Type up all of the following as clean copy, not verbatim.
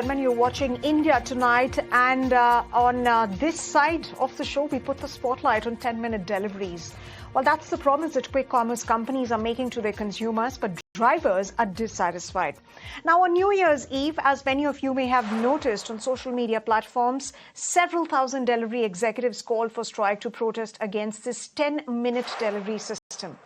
You're watching India Tonight, and on this side of the show, we put the spotlight on 10-minute deliveries. Well, that's the promise that quick commerce companies are making to their consumers, but drivers are dissatisfied. Now, on New Year's Eve, as many of you may have noticed on social media platforms, several thousand delivery executives called for strike to protest against this 10-minute delivery system.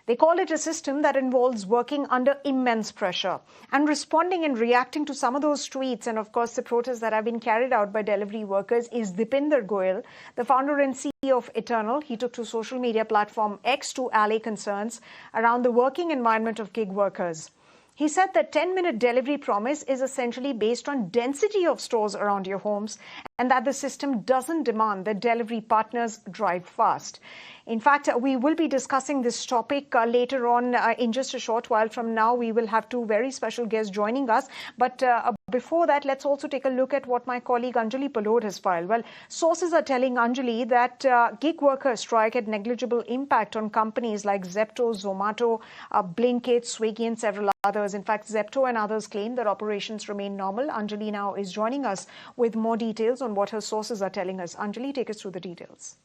They call it a system that involves working under immense pressure. And responding and reacting to some of those tweets and, of course, the protests that have been carried out by delivery workers is Dipinder Goyal, the founder and CEO of Eternal. He took to social media platform X to allay concerns around the working environment of gig workers. He said that 10-minute delivery promise is essentially based on density of stores around your homes and that the system doesn't demand that delivery partners drive fast. In fact, we will be discussing this topic later on in just a short while from now. We will have two very special guests joining us. But before that, let's also take a look at what my colleague Anjali Palod has filed. Well, sources are telling Anjali that gig worker strike had negligible impact on companies like Zepto, Zomato, Blinkit, Swiggy and several others. In fact, Zepto and others claim that operations remain normal. Anjali now is joining us with more details on what her sources are telling us. Anjali, take us through the details.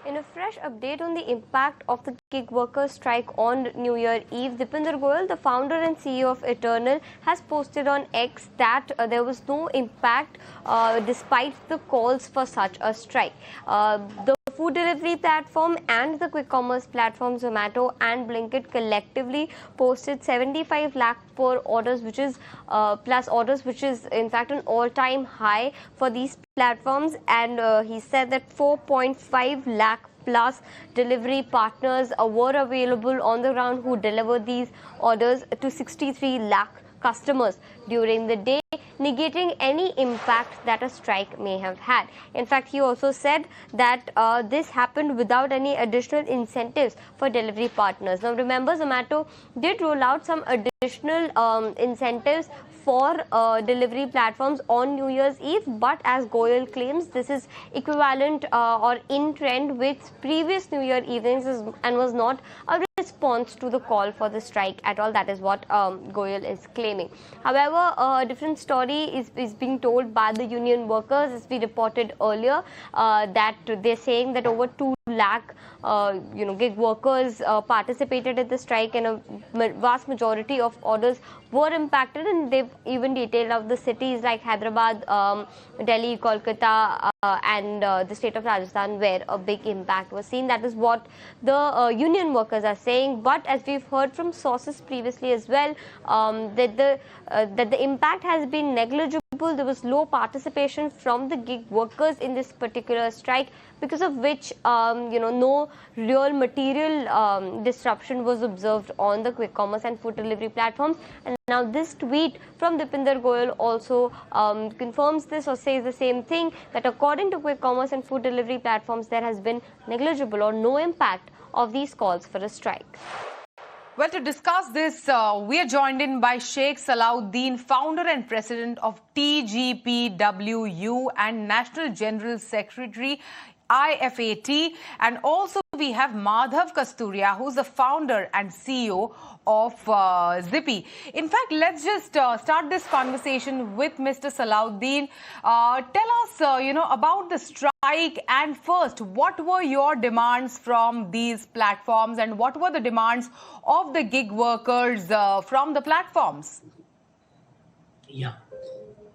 In a fresh update on the impact of the gig workers' strike on New Year Eve, Dipinder Goyal, the founder and CEO of Eternal, has posted on X that there was no impact despite the calls for such a strike. The food delivery platform and the quick commerce platform Zomato and Blinkit collectively posted 75 lakh per orders, which is plus orders, which is in fact an all-time high for these platforms. And he said that 4.5 lakh plus delivery partners were available on the ground who delivered these orders to 63 lakh customers during the day, negating any impact that a strike may have had. In fact, he also said that this happened without any additional incentives for delivery partners. Now, remember, Zomato did roll out some additional incentives for delivery platforms on New Year's Eve, but as Goyal claims, this is equivalent or in trend with previous New Year evenings and was not a response to the call for the strike at all. That is what Goyal is claiming. However, a different story is being told by the union workers, as we reported earlier, that they're saying that over 2 lakh gig workers participated in the strike, and a vast majority of orders were impacted, and they've even detailed out the cities like Hyderabad, Delhi, Kolkata and the state of Rajasthan where a big impact was seen. That is what the union workers are saying. But as we've heard from sources previously as well, that the impact has been negligible. There was low participation from the gig workers in this particular strike, because of which no real material disruption was observed on the quick commerce and food delivery platforms. And now this tweet from Dipinder Goyal also confirms this or says the same thing, that according to quick commerce and food delivery platforms, there has been negligible or no impact of these calls for a strike. Well, to discuss this, we are joined in by Sheikh Salauddin, founder and president of TGPWU and National General Secretary, IFAT, and also we have Madhav Kasturia, who's the founder and CEO of Zippy. In fact, let's just start this conversation with Mr. Salauddin. Tell us, about the strike, and first, what were your demands from these platforms and what were the demands of the gig workers from the platforms? Yeah.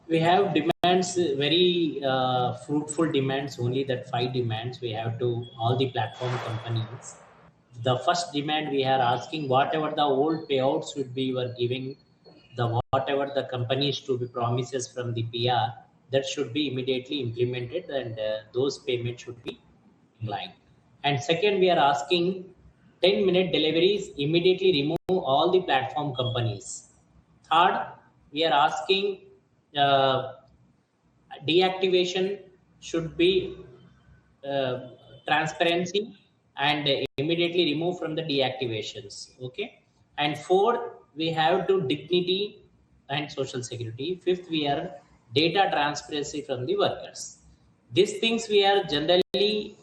We have demands, very fruitful demands, only that 5 demands we have to all the platform companies. The first demand we are asking, whatever the old payouts should be were giving, whatever the companies to be promises from the PR, that should be immediately implemented, and those payments should be in line. And second, we are asking 10-minute deliveries, immediately remove all the platform companies. Third, we are asking deactivation should be transparency and immediately remove from the deactivations. Okay. And fourth, we have to dignity and social security. Fifth, we are data transparency from the workers. These things we are generally,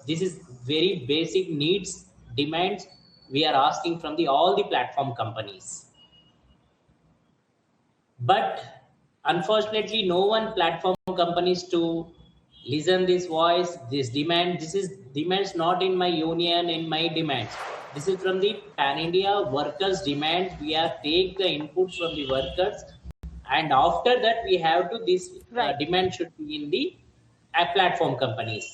this is very basic needs, demands we are asking from all the platform companies. But Unfortunately, no one platform companies to listen this voice, this demand. This is demands not in my union, in my demands. This is from the pan India workers' demands. We are take the inputs from the workers, and after that we have to this Right. demand should be in the platform companies.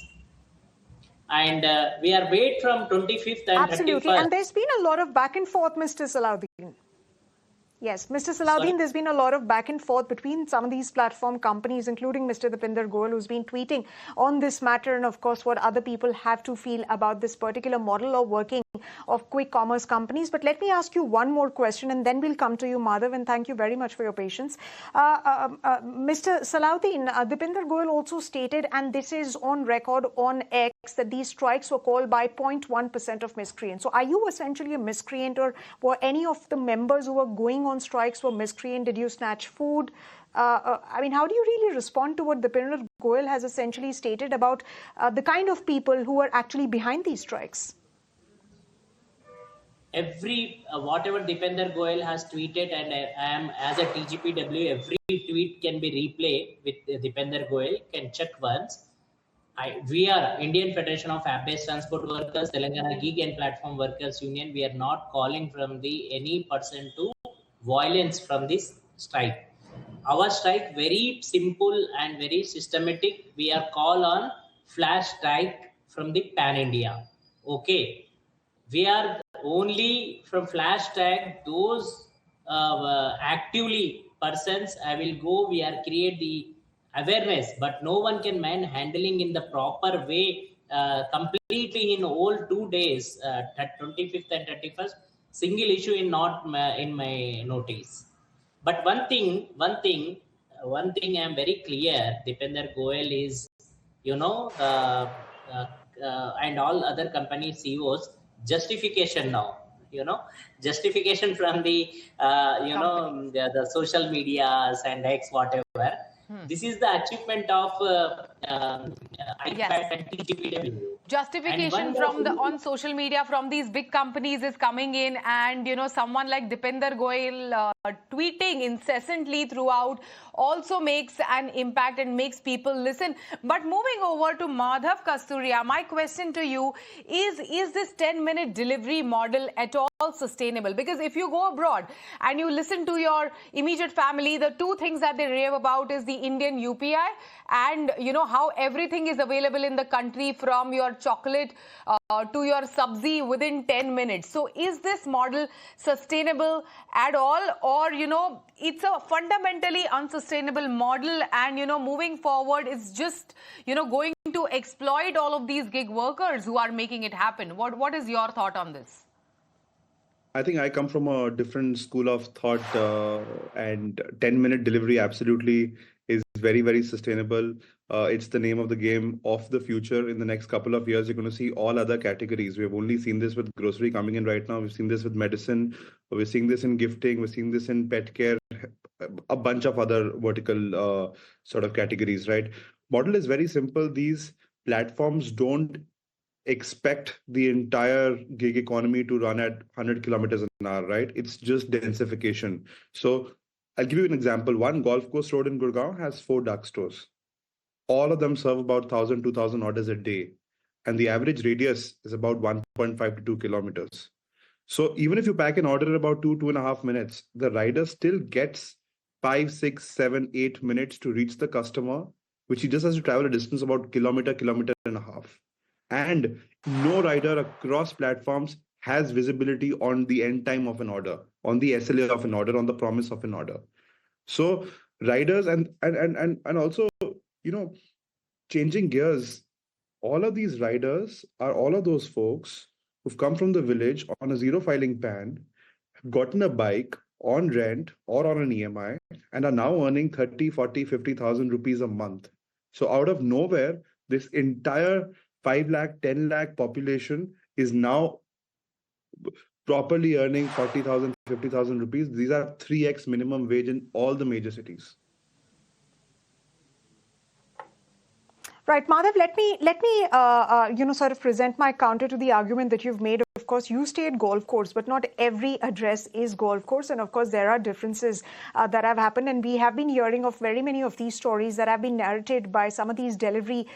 And we are wait from 25th and Absolutely. 31st. And there's been a lot of back and forth, Mr. Salauddin. Yes, Mr. Sorry. Salauddin, there's been a lot of back and forth between some of these platform companies, including Mr. Dipinder Goyal, who's been tweeting on this matter, and of course what other people have to feel about this particular model of working of quick commerce companies. But let me ask you one more question, and then we'll come to you, Madhav, and thank you very much for your patience. Mr. Salauddin, Dipinder Goyal also stated, and this is on record on X, that these strikes were called by 0.1% of miscreants. So are you essentially a miscreant, or were any of the members who were going on strikes were miscreant? Did you snatch food? I mean, how do you really respond to what Dipinder Goyal has essentially stated about the kind of people who are actually behind these strikes? Every whatever Dipinder Goyal has tweeted, and I am as a TGPW, every tweet can be replayed with Dipinder Goyal. Can check once. We are Indian Federation of App-Based Transport Workers, Telangana Gig and Platform Workers Union. We are not calling from the any person to violence from this strike. Our strike very simple and very systematic. We are call on flash strike from the pan India. Okay, we are only from flash tag those actively persons. I will go. We are create the awareness, but no one can man handling in the proper way. Completely in all 2 days, 25th and 31st, single issue in not in my notice. But one thing I'm very clear. Dipinder Goyal is, and all other company CEOs justification now. Justification from the the social medias and X whatever. This is the achievement of iPad and TGPW. Justification from the on social media from these big companies is coming in, and someone like Dipinder Goyal tweeting incessantly throughout also makes an impact and makes people listen. But moving over to Madhav Kasturia, my question to you is this 10-minute delivery model at all sustainable? Because if you go abroad and you listen to your immediate family, the two things that they rave about is the Indian UPI and how everything is available in the country, from your chocolate to your sabzi within 10 minutes. So is this model sustainable at all, or it's a fundamentally unsustainable model, and moving forward it's just going to exploit all of these gig workers who are making it happen? What is your thought on this? I think I come from a different school of thought, and 10-minute delivery absolutely is very, very sustainable. It's the name of the game of the future. In the next couple of years, you're going to see all other categories. We've only seen this with grocery coming in right now. We've seen this with medicine. We're seeing this in gifting. We're seeing this in pet care, a bunch of other vertical sort of categories, right? Model is very simple. These platforms don't expect the entire gig economy to run at 100 kilometers an hour, right? It's just densification. So I'll give you an example. One golf course road in Gurgaon has 4 dark stores. All of them serve about 1,000, 2,000 orders a day. And the average radius is about 1.5 to 2 kilometers. So even if you pack an order in about 2.5 minutes, the rider still gets 5, 6, 7, 8 minutes to reach the customer, which he just has to travel a distance about kilometer and a half. And no rider across platforms has visibility on the end time of an order, on the SLA of an order, on the promise of an order. So riders and also, changing gears, all of these riders are all of those folks who've come from the village on a zero filing pan, gotten a bike on rent or on an EMI, and are now earning 30, 40, 50,000 rupees a month. So out of nowhere, this entire 5 lakh, 10 lakh population is now properly earning 40,000, 50,000 rupees. These are 3x minimum wage in all the major cities. Right, Madhav, let me sort of present my counter to the argument that you've made of of course, you stay at golf course, but not every address is golf course. And of course, there are differences that have happened. And we have been hearing of very many of these stories that have been narrated by some of these delivery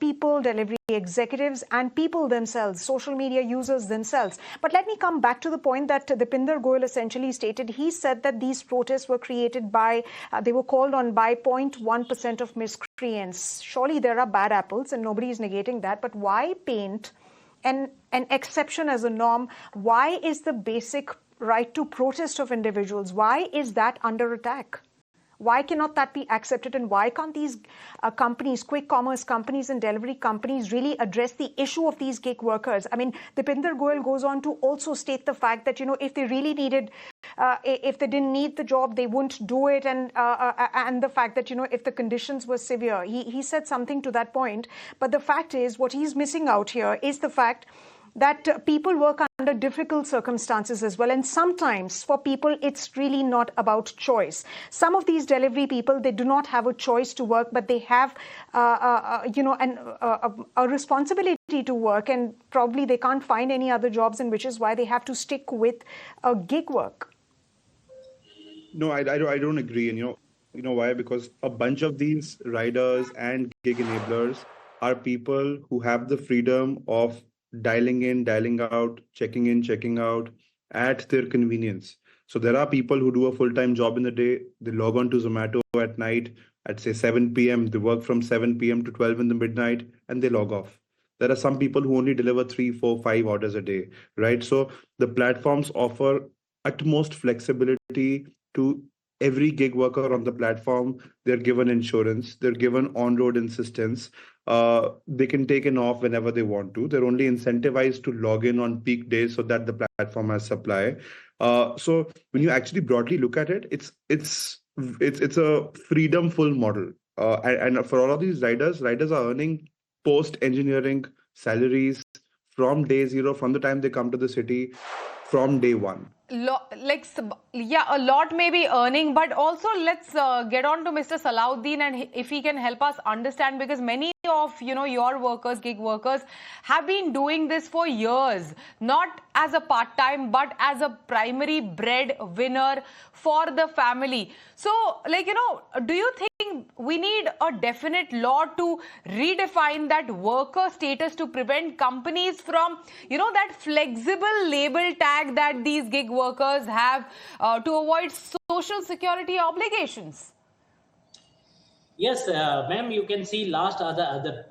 people, delivery executives, and people themselves, social media users themselves. But let me come back to the point that Dipinder Goyal essentially stated. He said that these protests were created by, they were called on by 0.1% of miscreants. Surely there are bad apples, and nobody is negating that. But why paint an exception as a norm? Why is the basic right to protest of individuals, why is that under attack? Why cannot that be accepted? And why can't these companies, quick commerce companies and delivery companies, really address the issue of these gig workers? I mean, Dipinder Goyal goes on to also state the fact that, if they really needed, if they didn't need the job, they wouldn't do it. And the fact that, if the conditions were severe, he said something to that point. But the fact is, what he's missing out here is the fact that people work under difficult circumstances as well. And sometimes for people, it's really not about choice. Some of these delivery people, they do not have a choice to work, but they have, a responsibility to work, and probably they can't find any other jobs, and which is why they have to stick with gig work. No, I don't agree. And you know why? Because a bunch of these riders and gig enablers are people who have the freedom of dialing in, dialing out, checking in, checking out at their convenience. So there are people who do a full-time job in the day. They log on to Zomato at night at say 7 p.m. They work from 7 p.m. to 12 in the midnight and they log off. There are some people who only deliver 3, 4, 5 orders a day, right? So the platforms offer utmost flexibility to every gig worker on the platform. They're given insurance, they're given on-road assistance. They can take an off whenever they want to. They're only incentivized to log in on peak days so that the platform has supply. So when you actually broadly look at it, it's a freedom-full model. And for all of these riders are earning post-engineering salaries from day zero, from the time they come to the city, from day one. A lot may be earning, but also let's get on to Mr. Salauddin, and if he can help us understand, because many of your workers, gig workers, have been doing this for years, not as a part-time but as a primary breadwinner for the family. So, do you think we need a definite law to redefine that worker status to prevent companies from, that flexible label tag that these gig workers have to avoid social security obligations? Yes, ma'am, you can see other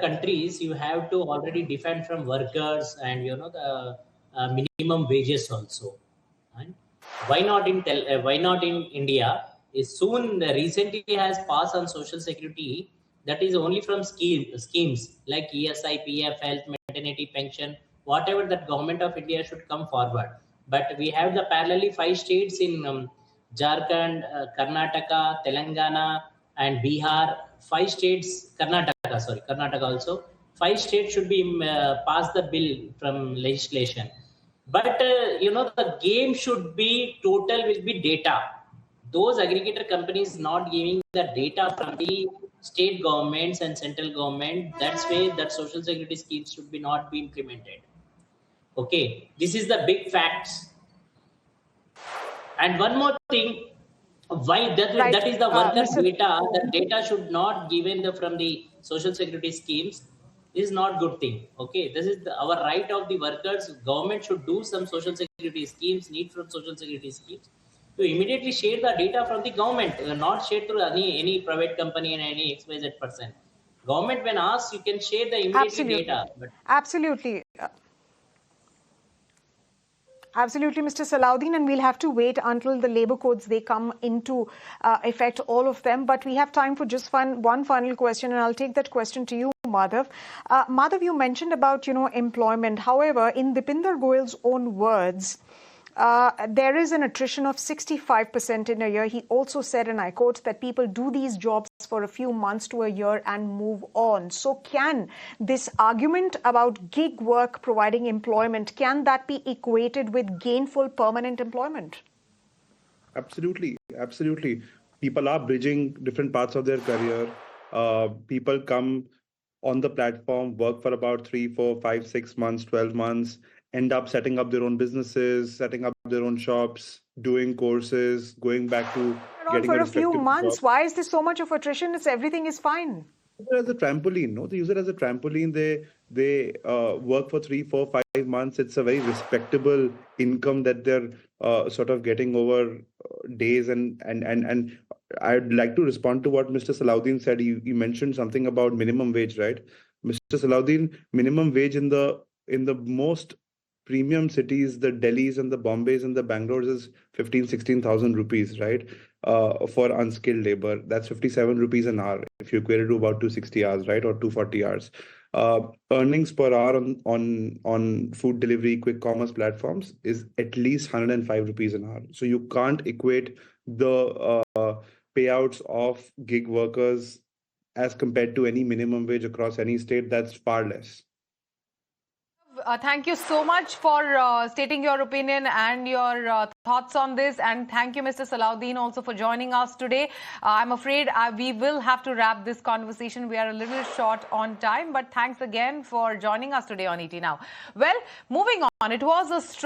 countries, you have to already defend from workers and the minimum wages also. Right? Why not in India? Recently has passed on social security, that is only from schemes like ESI, PF, health, maternity pension, whatever that government of India should come forward. But we have the parallelly 5 states in Jharkhand, Karnataka, Telangana, and Bihar. 5 states, Karnataka also. 5 states should be pass the bill from legislation. But the game should be total will be data. Those aggregator companies not giving the data from the state governments and central government. That's why that social security schemes should be not be implemented. Okay, this is the big facts. And one more thing, why that is the workers' data. That data should not given from the social security schemes. This is not good thing. Okay, this is our right of the workers. Government should do some social security schemes, need from social security schemes to immediately share the data from the government, not share through any private company and any XYZ person. Government when asked, you can share the immediate data. But Absolutely. Absolutely, Mr. Salauddin, and we'll have to wait until the labor codes, they come into effect, all of them. But we have time for just one final question, and I'll take that question to you, Madhav. Madhav, you mentioned about, employment. However, in Dipinder Goyal's own words, there is an attrition of 65% in a year. He also said, and I quote, that people do these jobs for a few months to a year and move on. So can this argument about gig work providing employment, can that be equated with gainful permanent employment? Absolutely. People are bridging different parts of their career. People come on the platform, work for about 3, 4, 5, 6 months, 12 months, end up setting up their own businesses, setting up their own shops, doing courses, going back to On getting for a a few respectable job. months. Why is there so much of attrition? It's everything is fine. Use it as a trampoline. No, they use it as a trampoline. They work for 3, 4, 5 months. It's a very respectable income that they're sort of getting over days. And I'd like to respond to what Mr. Salauddin said. He mentioned something about minimum wage, right? Mr. Salauddin, minimum wage in the most premium cities, the Delhis and the Bombays and the Bangalore's is 15, 16,000 rupees, right? For unskilled labor. That's 57 rupees an hour if you equate it to about 260 hours, right? Or 240 hours. Earnings per hour on food delivery, quick commerce platforms is at least 105 rupees an hour. So you can't equate the payouts of gig workers as compared to any minimum wage across any state. That's far less. Thank you so much for stating your opinion and your thoughts on this. And thank you, Mr. Salauddin, also for joining us today. I'm afraid we will have to wrap this conversation. We are a little short on time, but thanks again for joining us today on ET Now. Well, moving on, it was a strong